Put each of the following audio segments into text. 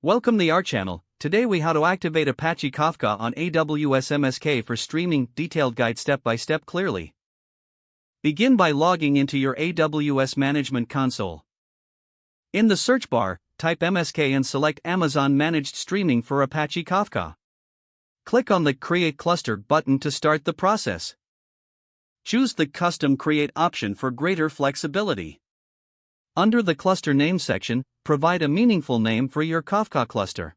Welcome to our channel. Today we how to activate Apache Kafka on AWS MSK for streaming. Detailed guide step by step clearly. Begin by logging into your AWS Management Console. In the search bar, type MSK and select Amazon Managed Streaming for Apache Kafka. Click on the Create Cluster button to start the process. Choose the Custom Create option for greater flexibility. Under the cluster name section, provide a meaningful name for your Kafka cluster.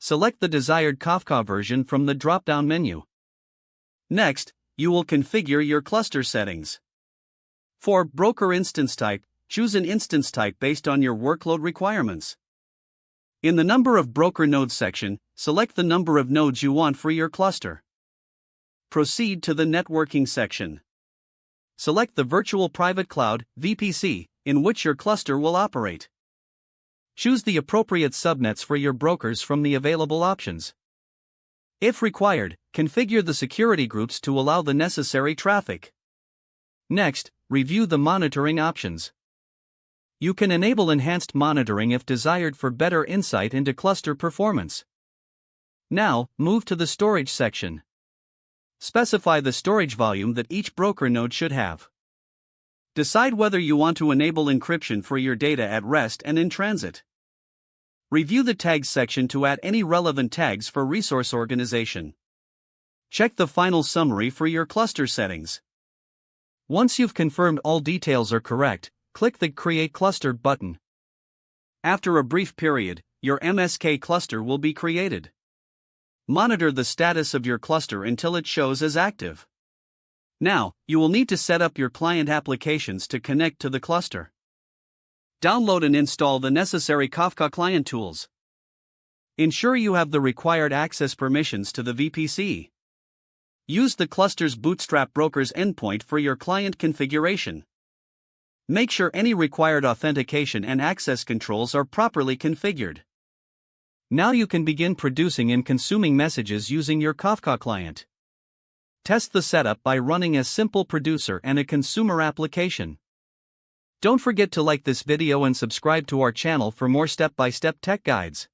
Select the desired Kafka version from the drop-down menu. Next, you will configure your cluster settings. For broker instance type, choose an instance type based on your workload requirements. In the Number of Broker Nodes section, select the number of nodes you want for your cluster. Proceed to the Networking section. Select the Virtual Private Cloud (VPC) in which your cluster will operate. Choose the appropriate subnets for your brokers from the available options. If required, configure the security groups to allow the necessary traffic. Next, review the monitoring options. You can enable enhanced monitoring if desired for better insight into cluster performance. Now, move to the storage section. Specify the storage volume that each broker node should have. Decide whether you want to enable encryption for your data at rest and in transit. Review the tags section to add any relevant tags for resource organization. Check the final summary for your cluster settings. Once you've confirmed all details are correct, click the Create Cluster button. After a brief period, your MSK cluster will be created. Monitor the status of your cluster until it shows as active. Now, you will need to set up your client applications to connect to the cluster. Download and install the necessary Kafka client tools. Ensure you have the required access permissions to the VPC. Use the cluster's Bootstrap broker's endpoint for your client configuration. Make sure any required authentication and access controls are properly configured. Now you can begin producing and consuming messages using your Kafka client. Test the setup by running a simple producer and a consumer application. Don't forget to like this video and subscribe to our channel for more step-by-step tech guides.